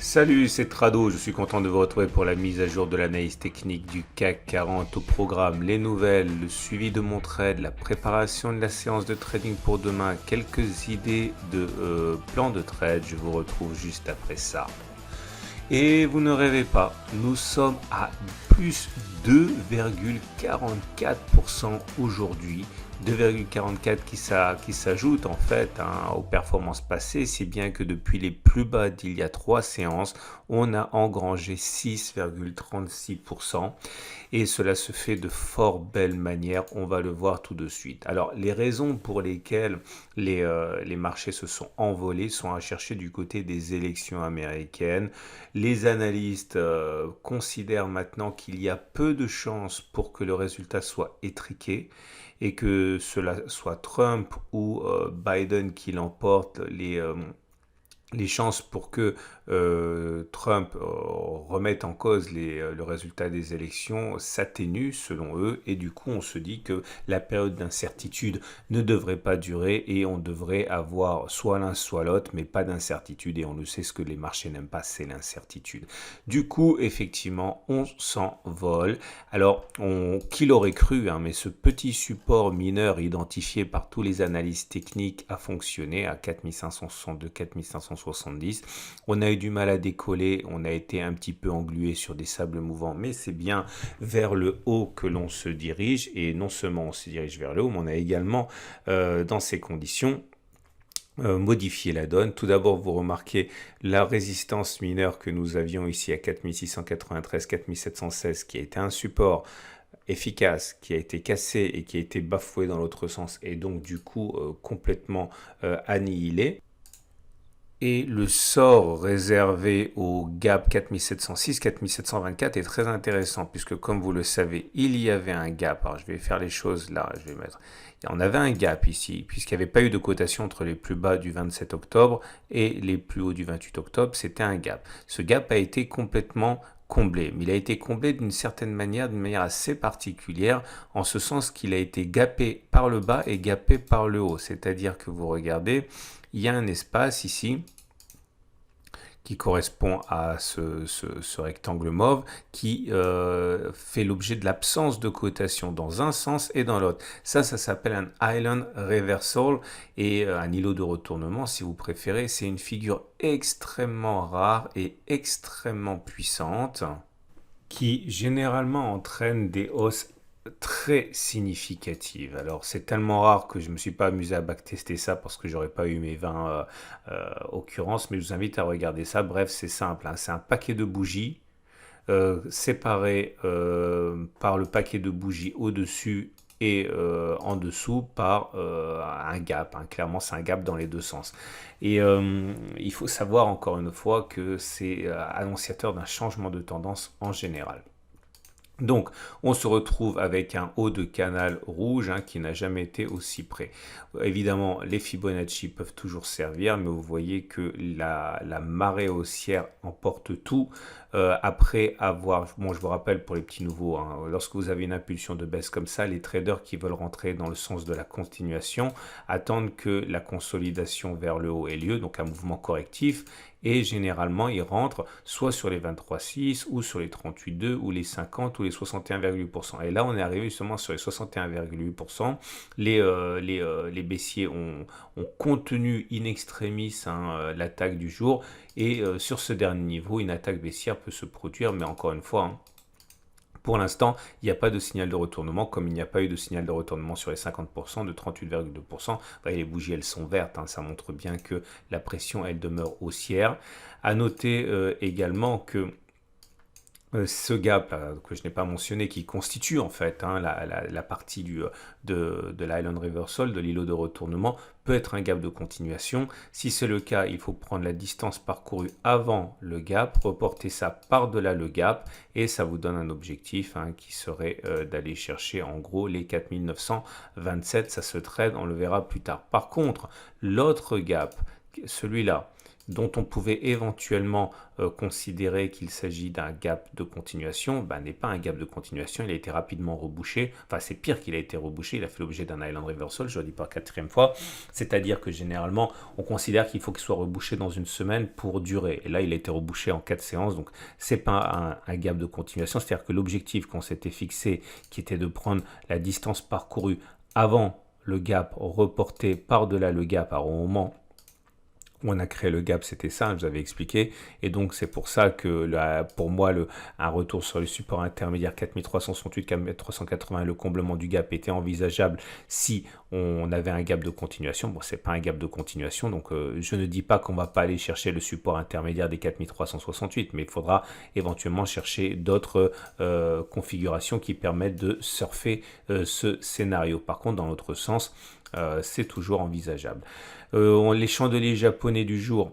Salut, c'est Trado, je suis content de vous retrouver pour la mise à jour de l'analyse technique du CAC 40 au programme, les nouvelles, le suivi de mon trade, la préparation de la séance de trading pour demain, quelques idées de plan de trade, je vous retrouve juste après ça. Et vous ne rêvez pas, nous sommes à plus 2,44% aujourd'hui. 2,44 qui s'ajoute en fait aux performances passées, si bien que depuis les plus bas d'il y a 3 séances, on a engrangé 6,36% et cela se fait de fort belle manière, on va le voir tout de suite. Alors les raisons pour lesquelles les marchés se sont envolés sont à chercher du côté des élections américaines. Les analystes considèrent maintenant qu'il y a peu de chances pour que le résultat soit étriqué et que cela soit Trump ou Biden qui l'emporte, les chances pour que Trump remette en cause le résultat des élections s'atténuent selon eux, et du coup on se dit que la période d'incertitude ne devrait pas durer et on devrait avoir soit l'un soit l'autre, mais pas d'incertitude, et on le sait, ce que les marchés n'aiment pas, c'est l'incertitude. Du coup effectivement on s'envole. Alors qui l'aurait cru, hein, mais ce petit support mineur identifié par tous les analystes techniques a fonctionné à 4562, 4570. On a eu du mal à décoller, on a été un petit peu englué sur des sables mouvants, mais c'est bien vers le haut que l'on se dirige, et non seulement on se dirige vers le haut, mais on a également dans ces conditions modifié la donne. Tout d'abord, vous remarquez la résistance mineure que nous avions ici à 4693, 4716, qui a été un support efficace, qui a été cassé et qui a été bafoué dans l'autre sens, et donc du coup complètement annihilé. Et le sort réservé au gap 4706, 4724 est très intéressant, puisque comme vous le savez, il y avait un gap. Alors je vais faire les choses là, je vais mettre... On avait un gap ici, puisqu'il n'y avait pas eu de cotation entre les plus bas du 27 octobre et les plus hauts du 28 octobre, c'était un gap. Ce gap a été complètement comblé, mais il a été comblé d'une certaine manière, d'une manière assez particulière, en ce sens qu'il a été gapé par le bas et gapé par le haut. C'est-à-dire que vous regardez, il y a un espace ici qui correspond à ce rectangle mauve qui fait l'objet de l'absence de cotation dans un sens et dans l'autre. Ça s'appelle un island reversal, et un îlot de retournement si vous préférez. C'est une figure extrêmement rare et extrêmement puissante qui généralement entraîne des hausses très significative. Alors c'est tellement rare que je ne me suis pas amusé à backtester ça parce que j'aurais pas eu mes 20 occurrences, mais je vous invite à regarder ça. Bref, c'est simple, hein. C'est un paquet de bougies séparé par le paquet de bougies au-dessus et en dessous par un gap, hein. Clairement, c'est un gap dans les deux sens. Et il faut savoir encore une fois que c'est annonciateur d'un changement de tendance en général. Donc, on se retrouve avec un haut de canal rouge, hein, qui n'a jamais été aussi près. Évidemment, les Fibonacci peuvent toujours servir, mais vous voyez que la marée haussière emporte tout. Après avoir, bon, je vous rappelle pour les petits nouveaux, hein, lorsque vous avez une impulsion de baisse comme ça, les traders qui veulent rentrer dans le sens de la continuation attendent que la consolidation vers le haut ait lieu, donc un mouvement correctif. Et généralement, ils rentrent soit sur les 23,6 ou sur les 38,2 ou les 50 ou les 61,8%. Et là, on est arrivé justement sur les 61,8%. Les baissiers ont contenu in extremis, hein, l'attaque du jour. Et sur ce dernier niveau, une attaque baissière peut se produire, mais encore une fois, hein, pour l'instant, il n'y a pas de signal de retournement, comme il n'y a pas eu de signal de retournement sur les 50% de 38,2%. Vous voyez, les bougies, elles sont vertes, hein, ça montre bien que la pression, elle demeure haussière. À noter également que ce gap que je n'ai pas mentionné, qui constitue en fait, hein, la partie de l'Island Reversal, de l'îlot de retournement, peut être un gap de continuation. Si c'est le cas, il faut prendre la distance parcourue avant le gap, reporter ça par-delà le gap, et ça vous donne un objectif, hein, qui serait d'aller chercher en gros les 4927. Ça se trade, on le verra plus tard. Par contre, l'autre gap, celui-là, dont on pouvait éventuellement considérer qu'il s'agit d'un gap de continuation, n'est pas un gap de continuation, il a été rapidement rebouché, enfin c'est pire qu'il a été rebouché, il a fait l'objet d'un island reversal, je le dis par quatrième fois, c'est-à-dire que généralement on considère qu'il faut qu'il soit rebouché dans une semaine pour durer, et là il a été rebouché en 4 séances, donc c'est pas un gap de continuation, c'est-à-dire que l'objectif qu'on s'était fixé, qui était de prendre la distance parcourue avant le gap, reporté par-delà le gap à un moment où on a créé le gap, c'était ça, je vous avais expliqué, et donc c'est pour ça que pour moi un retour sur le support intermédiaire 4368, 4380, le comblement du gap était envisageable si on avait un gap de continuation. Bon, c'est pas un gap de continuation, donc je ne dis pas qu'on va pas aller chercher le support intermédiaire des 4368, mais il faudra éventuellement chercher d'autres configurations qui permettent de surfer ce scénario. Par contre, dans l'autre sens, c'est toujours envisageable. Les chandeliers japonais du jour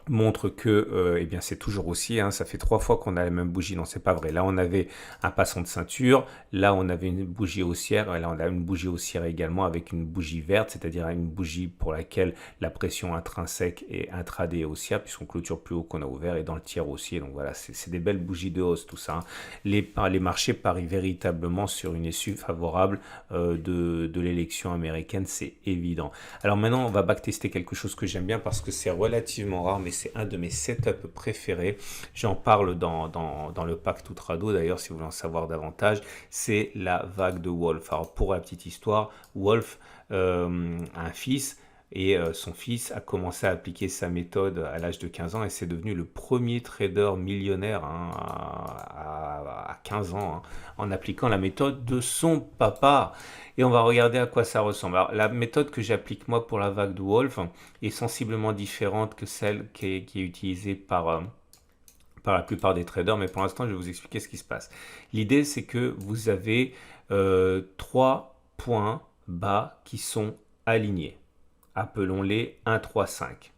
montre que bien c'est toujours aussi, ça fait 3 fois qu'on a la même bougie, non c'est pas vrai, là on avait un passant de ceinture, là on avait une bougie haussière, et là on a une bougie haussière également avec une bougie verte, c'est-à-dire une bougie pour laquelle la pression intrinsèque et intraday est haussière puisqu'on clôture plus haut qu'on a ouvert, et dans le tiers haussier, donc voilà, c'est des belles bougies de hausse tout ça, les marchés parient véritablement sur une issue favorable de l'élection américaine, c'est évident. Alors maintenant on va backtester quelque chose que j'aime bien parce que c'est relativement rare, mais c'est un de mes setups préférés. J'en parle dans le pack tout trado d'ailleurs si vous voulez en savoir davantage. C'est la vague de Wolf. Alors pour la petite histoire, Wolf a un fils et son fils a commencé à appliquer sa méthode à l'âge de 15 ans et c'est devenu le premier trader millionnaire à 15 ans en appliquant la méthode de son papa. Et on va regarder à quoi ça ressemble. Alors, la méthode que j'applique moi pour la vague de Wolf est sensiblement différente que celle qui est utilisée par la plupart des traders, mais pour l'instant je vais vous expliquer ce qui se passe. L'idée c'est que vous avez 3 points bas qui sont alignés. Appelons-les 1, 3, 5.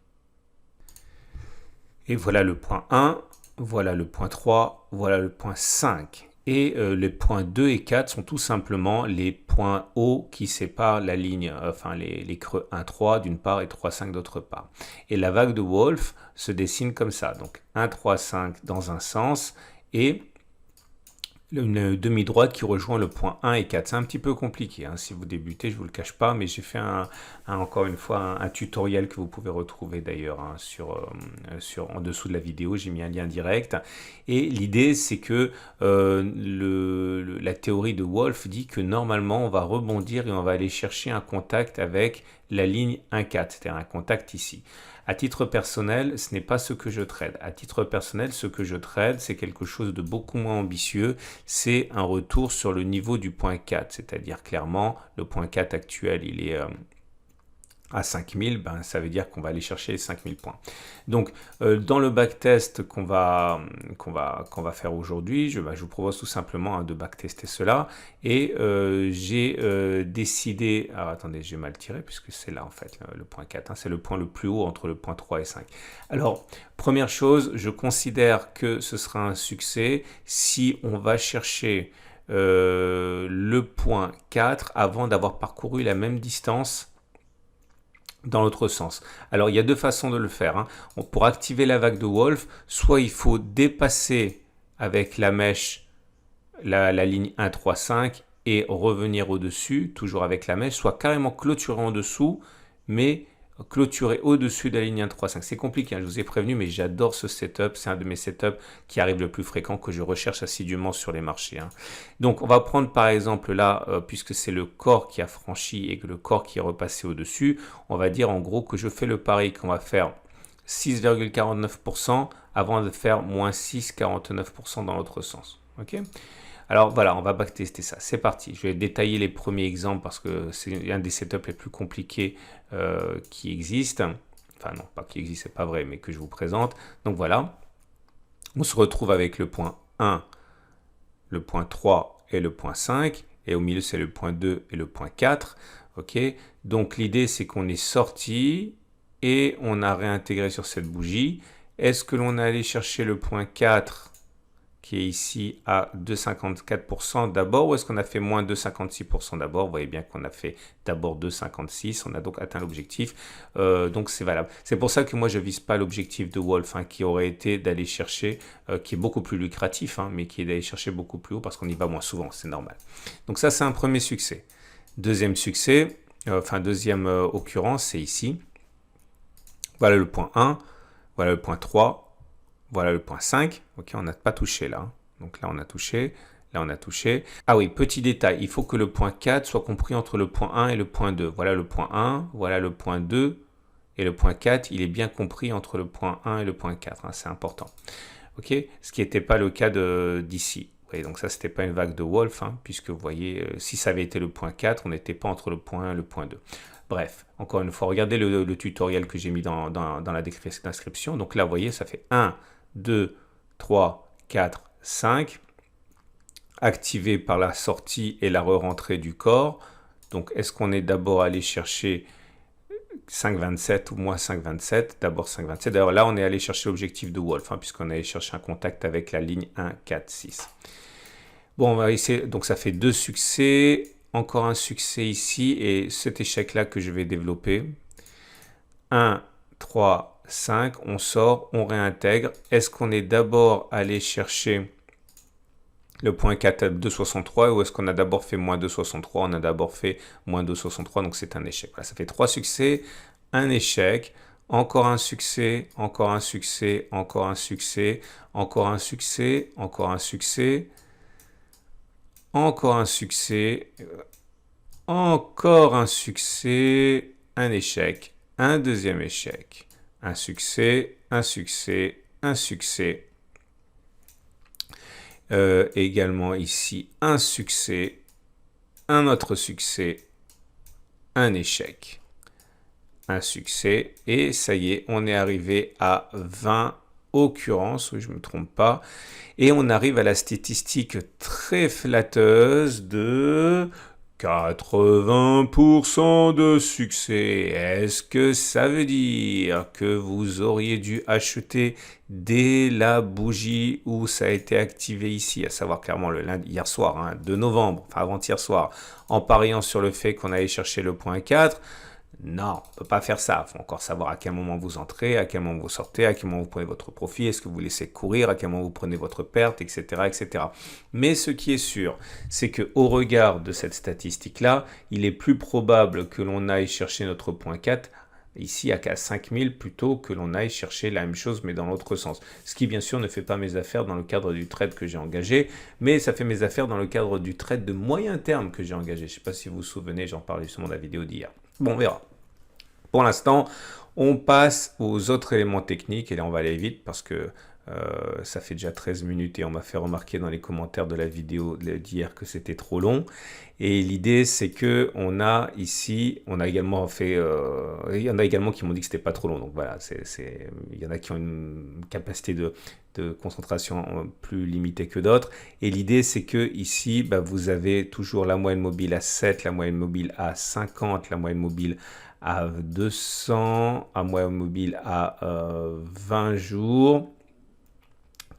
Et voilà le point 1, voilà le point 3, voilà le point 5. Et les points 2 et 4 sont tout simplement les points hauts qui séparent la ligne, enfin les creux 1, 3 d'une part et 3, 5 d'autre part. Et la vague de Wolf se dessine comme ça. Donc 1, 3, 5 dans un sens et une demi-droite qui rejoint le point 1 et 4. C'est un petit peu compliqué, si vous débutez, je ne vous le cache pas, mais j'ai fait encore une fois un tutoriel que vous pouvez retrouver d'ailleurs en dessous de la vidéo, j'ai mis un lien direct. Et l'idée c'est que la théorie de Wolf dit que normalement on va rebondir et on va aller chercher un contact avec la ligne 1,4, c'est-à-dire un contact ici. À titre personnel, ce n'est pas ce que je trade. À titre personnel, ce que je trade, c'est quelque chose de beaucoup moins ambitieux. C'est un retour sur le niveau du point 4, c'est-à-dire clairement, le point 4 actuel, il est à 5000, ça veut dire qu'on va aller chercher les 5000 points. Donc, dans le backtest qu'on va faire aujourd'hui, je vous propose tout simplement de backtester cela. Et j'ai décidé... Alors, attendez, j'ai mal tiré puisque c'est là en fait, le point 4. C'est le point le plus haut entre le point 3 et 5. Alors, première chose, je considère que ce sera un succès si on va chercher le point 4 avant d'avoir parcouru la même distance dans l'autre sens. Alors, il y a deux façons de le faire. Pour activer la vague de Wolf, soit il faut dépasser avec la mèche la ligne 1, 3, 5 et revenir au-dessus, toujours avec la mèche, soit carrément clôturer en dessous, mais clôturer au-dessus de la ligne 1, 3, 5. C'est compliqué, je vous ai prévenu, mais j'adore ce setup. C'est un de mes setups qui arrive le plus fréquent, que je recherche assidûment sur les marchés. Donc, on va prendre par exemple là, puisque c'est le corps qui a franchi et que le corps qui est repassé au-dessus, on va dire en gros que je fais le pari qu'on va faire 6,49% avant de faire moins 6,49% dans l'autre sens. Ok ? Alors voilà, on va backtester ça. C'est parti. Je vais détailler les premiers exemples parce que c'est un des setups les plus compliqués qui existent. Enfin non, pas qui existe, c'est pas vrai, mais que je vous présente. Donc voilà, on se retrouve avec le point 1, le point 3 et le point 5. Et au milieu, c'est le point 2 et le point 4. Ok. Donc l'idée, c'est qu'on est sorti et on a réintégré sur cette bougie. Est-ce que l'on est allé chercher le point 4 ? qui est ici à 2,54% d'abord, ou est-ce qu'on a fait moins 2,56% d'abord? Vous voyez bien qu'on a fait d'abord 2,56, on a donc atteint l'objectif, donc c'est valable. C'est pour ça que moi je vise pas l'objectif de Wolf, hein, qui aurait été d'aller chercher, qui est beaucoup plus lucratif, hein, mais qui est d'aller chercher beaucoup plus haut parce qu'on y va moins souvent, c'est normal. Donc ça c'est un premier succès. Deuxième succès, deuxième occurrence, c'est ici. Voilà le point 1, voilà le point 3, voilà le point 5. Ok, on n'a pas touché là. Donc là, on a touché. Là, on a touché. Ah oui, petit détail. Il faut que le point 4 soit compris entre le point 1 et le point 2. Voilà le point 1, voilà le point 2. Et le point 4, il est bien compris entre le point 1 et le point 4. Hein, c'est important. Ok, ce qui n'était pas le cas d'ici. Donc ça, c'était pas une vague de Wolf, hein, puisque vous voyez, si ça avait été le point 4, on n'était pas entre le point 1 et le point 2. Bref, encore une fois, regardez le tutoriel que j'ai mis dans la description. Donc là, vous voyez, ça fait 1, 2, 3, 4, 5, activé par la sortie et la re-rentrée du corps. Donc, est-ce qu'on est d'abord allé chercher 5,27 ou moins 5,27? D'abord 5,27. D'ailleurs, là, on est allé chercher l'objectif de Wolf, hein, puisqu'on est allé chercher un contact avec la ligne 1, 4, 6. Bon, on va essayer. Donc, ça fait 2 succès. Encore un succès ici. Et cet échec-là que je vais développer. 1, 3, 5, on sort, on réintègre. Est-ce qu'on est d'abord allé chercher le point 4 à 2,63 ou est-ce qu'on a d'abord fait moins 2,63? On a d'abord fait moins 2,63, donc c'est un échec. Voilà, ça fait 3 succès, un échec, encore un succès, encore un succès, encore un succès, encore un succès, encore un succès, encore un succès, encore un succès, un échec, un deuxième échec, un succès, un succès, un succès. Également ici, un succès, un autre succès, un échec, un succès. Et ça y est, on est arrivé à 20 occurrences, oui, je ne me trompe pas. Et on arrive à la statistique très flatteuse de 80% de succès. Est-ce que ça veut dire que vous auriez dû acheter dès la bougie où ça a été activé ici, à savoir clairement le lundi, hier soir, hein, 2 novembre, enfin avant-hier soir, en pariant sur le fait qu'on allait chercher le point 4? Non, on ne peut pas faire ça. Il faut encore savoir à quel moment vous entrez, à quel moment vous sortez, à quel moment vous prenez votre profit, est-ce que vous laissez courir, à quel moment vous prenez votre perte, etc., etc. Mais ce qui est sûr, c'est qu'au regard de cette statistique-là, il est plus probable que l'on aille chercher notre point 4 ici à 5000 plutôt que l'on aille chercher la même chose mais dans l'autre sens. Ce qui bien sûr ne fait pas mes affaires dans le cadre du trade que j'ai engagé, mais ça fait mes affaires dans le cadre du trade de moyen terme que j'ai engagé. Je ne sais pas si vous vous souvenez, j'en parlais justement de la vidéo d'hier. Bon, on verra. Pour l'instant, on passe aux autres éléments techniques et là on va aller vite parce que ça fait déjà 13 minutes et on m'a fait remarquer dans les commentaires de la vidéo d'hier que c'était trop long. Et l'idée c'est que on a ici, on a également fait, il y en a également qui m'ont dit que c'était pas trop long. Donc voilà, il y en a qui ont une capacité de concentration plus limitée que d'autres. Et l'idée c'est que ici, vous avez toujours la moyenne mobile à 7, la moyenne mobile à 50, la moyenne mobile à 200, à moyenne mobile à 20 jours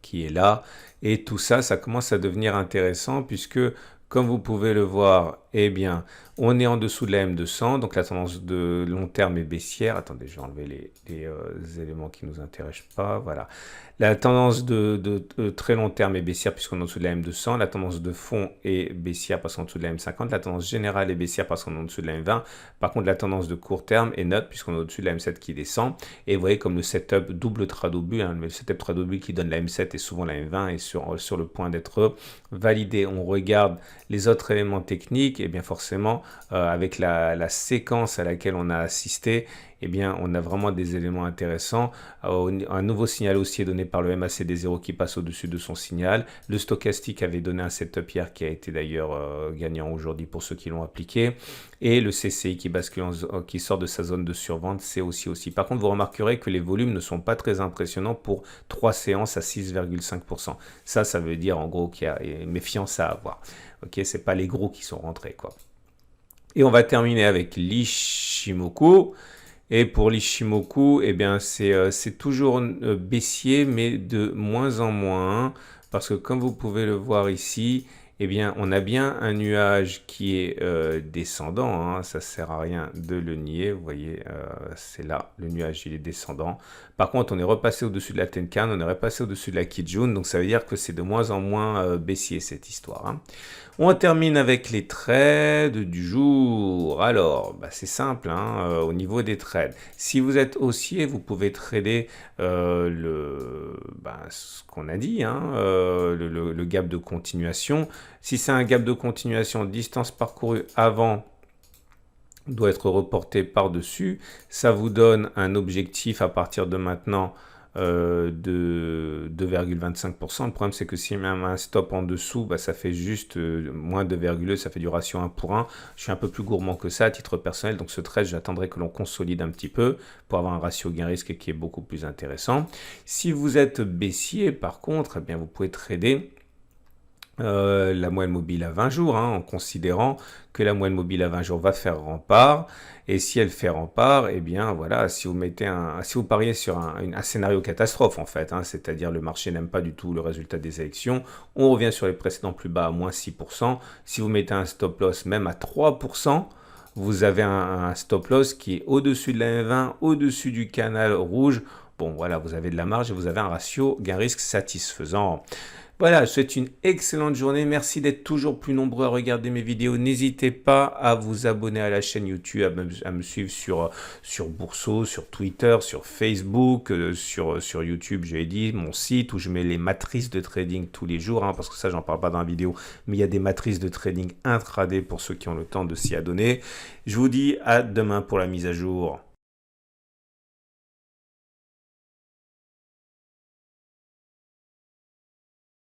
qui est là. Et tout ça, ça commence à devenir intéressant puisque, comme vous pouvez le voir, eh bien, on est en dessous de la M200, donc la tendance de long terme est baissière. Attendez, je vais enlever les éléments qui ne nous intéressent pas. Voilà. La tendance de très long terme est baissière puisqu'on est en dessous de la M200. La tendance de fond est baissière parce qu'on est en dessous de la M50. La tendance générale est baissière parce qu'on est en dessous de la M20. Par contre, la tendance de court terme est neutre puisqu'on est au-dessus de la M7 qui descend. Et vous voyez comme le setup double trade-au-but, hein, le setup trade-au-but qui donne la M7 et souvent la M20 est sur le point d'être validé. On regarde les autres éléments techniques et bien forcément avec la séquence à laquelle on a assisté, eh bien, on a vraiment des éléments intéressants. Un nouveau signal haussier donné par le MACD0 qui passe au-dessus de son signal. Le stochastique avait donné un setup hier qui a été d'ailleurs gagnant aujourd'hui pour ceux qui l'ont appliqué. Et le CCI qui bascule, qui sort de sa zone de survente, c'est aussi. Par contre, vous remarquerez que les volumes ne sont pas très impressionnants pour 3 séances à 6,5%. Ça veut dire en gros qu'il y a une méfiance à avoir. Ok, c'est pas les gros qui sont rentrés, quoi. Et on va terminer avec l'Ishimoku. Et pour l'Ishimoku, eh bien, c'est toujours baissier, mais de moins en moins. parce que comme vous pouvez le voir ici, eh bien, on a bien un nuage qui est descendant, hein, ça ne sert à rien de le nier, vous voyez, c'est là, le nuage il est descendant. Par contre, on est repassé au-dessus de la Tenkan, on est repassé au-dessus de la Kijun, donc ça veut dire que c'est de moins en moins baissier cette histoire, hein. On termine avec les trades du jour. Alors, bah, c'est simple, hein, au niveau des trades. Si vous êtes haussier, vous pouvez trader ce qu'on a dit, hein, le gap de continuation. Si c'est un gap de continuation, distance parcourue avant doit être reporté par-dessus. Ça vous donne un objectif à partir de maintenant de 2,25%. Le problème, c'est que si même un stop en dessous, bah, ça fait juste moins 2,2, ça fait du ratio 1 pour 1. Je suis un peu plus gourmand que ça à titre personnel, donc ce trade, j'attendrai que l'on consolide un petit peu pour avoir un ratio gain-risque qui est beaucoup plus intéressant. Si vous êtes baissier, par contre, eh bien, vous pouvez trader la moyenne mobile à 20 jours, hein, en considérant que la moyenne mobile à 20 jours va faire rempart. Et si elle fait rempart, eh bien voilà, si vous pariez sur un scénario catastrophe en fait, hein, c'est-à-dire le marché n'aime pas du tout le résultat des élections, on revient sur les précédents plus bas à moins 6%. Si vous mettez un stop loss même à 3%, vous avez un stop loss qui est au-dessus de la M20, au-dessus du canal rouge. Bon voilà, vous avez de la marge et vous avez un ratio gain-risque satisfaisant. Voilà, je vous souhaite une excellente journée. Merci d'être toujours plus nombreux à regarder mes vidéos. N'hésitez pas à vous abonner à la chaîne YouTube, à me suivre sur Bourseau, sur Twitter, sur Facebook, sur YouTube, j'ai dit, mon site où je mets les matrices de trading tous les jours, hein, parce que ça, j'en parle pas dans la vidéo, mais il y a des matrices de trading intraday pour ceux qui ont le temps de s'y adonner. Je vous dis à demain pour la mise à jour.